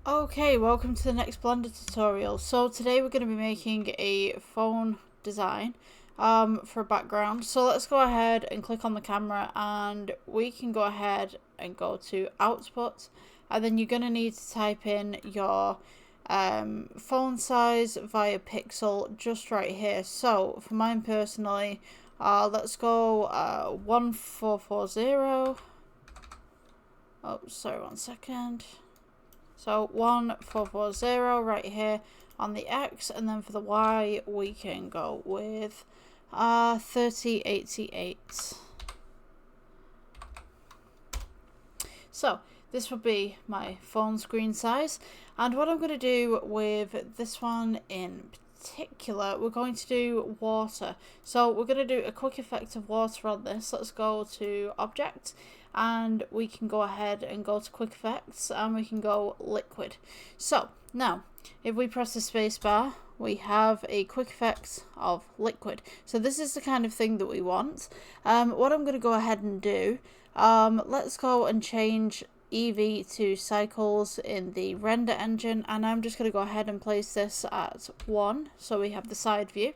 Okay, welcome to the next Blender tutorial. So today we're going to be making a phone design for a background. So let's go ahead and click on the camera and we can go ahead and go to output, and then you're going to need to type in your phone size via pixel just right here. So for mine personally, let's go 1440. Oh, sorry, 1 second. So 1440 right here on the X, and then for the Y we can go with 3088. So this would be my phone screen size, and what I'm going to do with this one in particular, we're going to do water. So we're going to do a quick effect of water on this. Let's go to object, and we can go ahead and go to quick effects, and we can go liquid. So now if we press the space bar, we have a quick effect of liquid. So this is the kind of thing that we want. What I'm going to go ahead and do, let's go and change Eevee to cycles in the render engine, and I'm just going to go ahead and place this at 1 so we have the side view.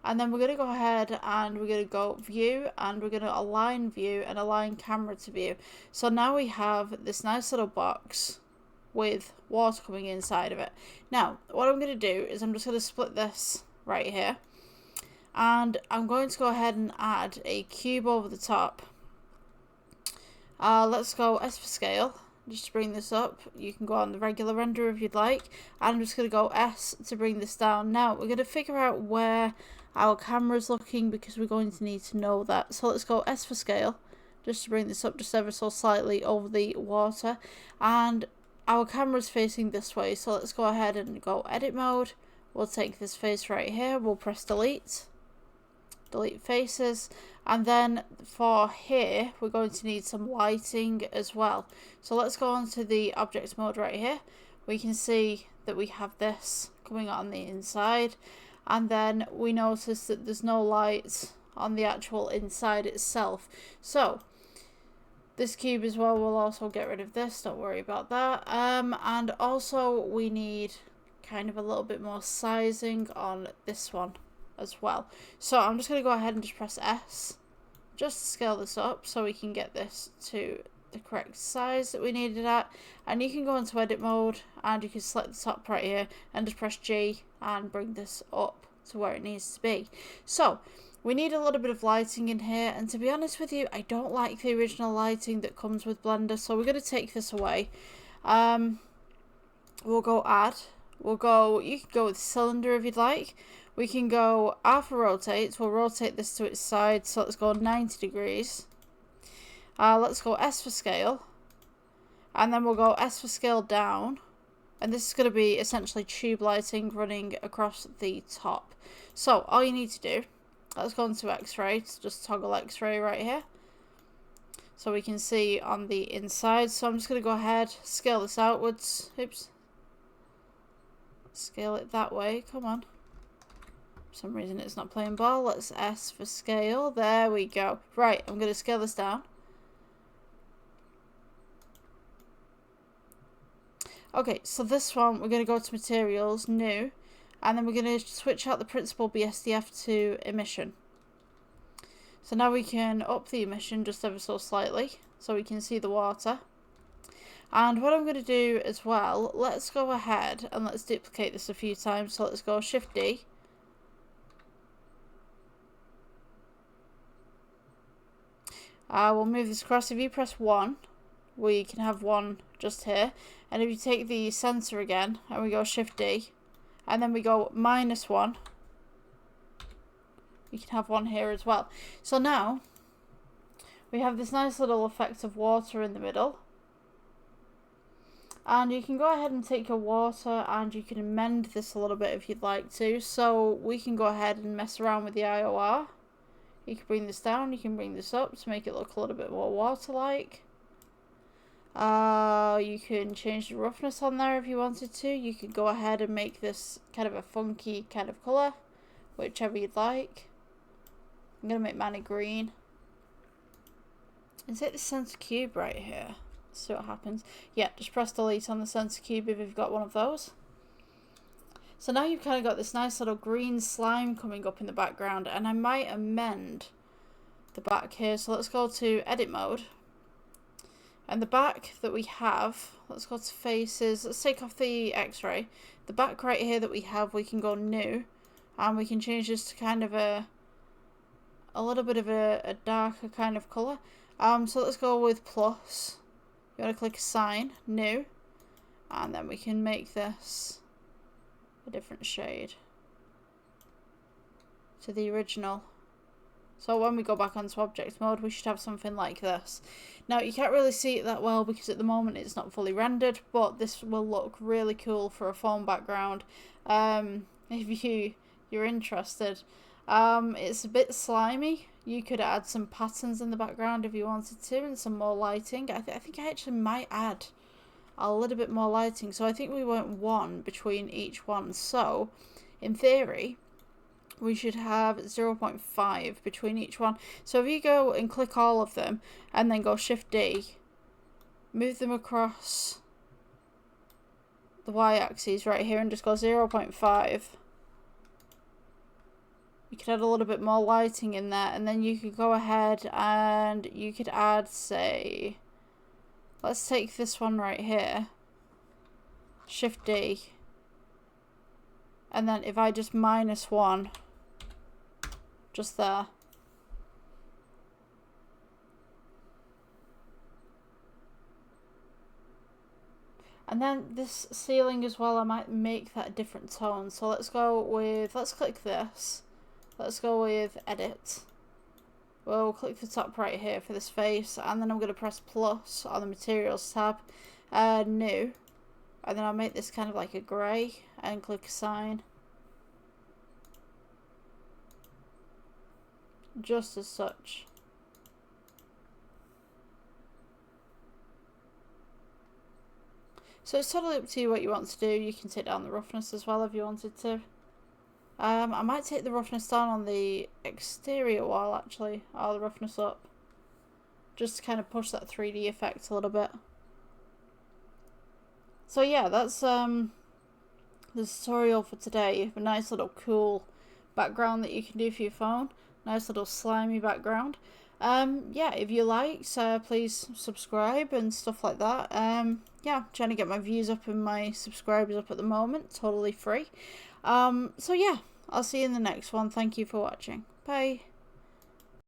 And then we're going to go ahead and we're going to go view, and we're going to align view and align camera to view. So now we have this nice little box with water coming inside of it. Now what I'm going to do is I'm just going to split this right here, and I'm going to go ahead and add a cube over the top. Let's go S for scale just to bring this up. You can go on the regular render if you'd like, and I'm just going to go S to bring this down. Now we're going to figure out where our camera's looking, because we're going to need to know that. So let's go S for scale just to bring this up just ever so slightly over the water, and our camera's facing this way, so let's go ahead and go edit mode. We'll take this face right here, we'll press delete faces, and then for here we're going to need some lighting as well. So let's go on to the object mode right here. We can see that we have this coming on the inside, and then we notice that there's no light on the actual inside itself. So this cube as well, we'll also get rid of this, don't worry about that. And also we need kind of a little bit more sizing on this one as well. So I'm just going to go ahead and just press S just to scale this up so we can get this to the correct size that we need it at. And you can go into edit mode and you can select the top right here and just press G and bring this up to where it needs to be. So we need a little bit of lighting in here, and to be honest with you, I don't like the original lighting that comes with Blender, so we're going to take this away. We'll go add. You can go with cylinder if you'd like. We can go R for rotate. We'll rotate this to its side, so let's go 90 degrees. Let's go S for scale, and then we'll go S for scale down, and this is going to be essentially tube lighting running across the top. So all you need to do, let's go into X-ray, just toggle X-ray right here so we can see on the inside. So I'm just going to go ahead, scale this outwards. Oops. Scale it that way, come on. For some reason it's not playing ball. Let's S for scale, there we go. Right, I'm going to scale this down. Okay, so this one we're going to go to materials, new, and then we're going to switch out the principal BSDF to emission. So now we can up the emission just ever so slightly so we can see the water. And what I'm going to do as well, let's go ahead and let's duplicate this a few times. So let's go Shift D. We'll move this across. If you press 1, we can have 1 just here. And if you take the sensor again and we go Shift D, and then we go -1, you can have 1 here as well. So now we have this nice little effect of water in the middle. And you can go ahead and take your water and you can amend this a little bit if you'd like to. So we can go ahead and mess around with the IOR. You can bring this down, you can bring this up to make it look a little bit more water-like. You can change the roughness on there if you wanted to. You could go ahead and make this kind of a funky kind of colour, whichever you'd like. I'm going to make mine a green. And take the center cube right here. see what happens. Yeah, just press delete on the center cube if you've got one of those. So now you've kind of got this nice little green slime coming up in the background, and I might amend the back here. So let's go to edit mode. And the back that we have, let's go to faces, let's take off the x-ray. The back right here that we have, we can go new, and we can change this to kind of a little bit of a darker kind of colour. So let's go with plus. You want to click assign, new, and then we can make this a different shade to the original. So when we go back onto object mode, we should have something like this. Now you can't really see it that well because at the moment it's not fully rendered, but this will look really cool for a phone background. If you're interested. It's a bit slimy. You could add some patterns in the background if you wanted to, and some more lighting. I think I actually might add a little bit more lighting. So I think we want 1 between each one. So in theory, we should have 0.5 between each one. So if you go and click all of them and then go Shift D, move them across the y-axis right here and just go 0.5. You could add a little bit more lighting in there, and then you could go ahead and you could add, say, let's take this one right here, Shift D, and then if I just -1, just there. And then this ceiling as well, I might make that a different tone. So let's go with, let's click this. Let's go with edit. We'll click the top right here for this face, and then I'm going to press plus on the materials tab, new, and then I'll make this kind of like a grey and click assign. Just as such. So it's totally up to you what you want to do. You can take down the roughness as well if you wanted to. I might take the roughness down on the exterior wall actually, or the roughness up. Just to kind of push that 3D effect a little bit. So yeah, that's the tutorial for today. A nice little cool background that you can do for your phone. Nice little slimy background. Yeah, if you like, please subscribe and stuff like that. Yeah, I'm trying to get my views up and my subscribers up at the moment, totally free. So yeah, I'll see you in the next one. Thank you for watching. Bye.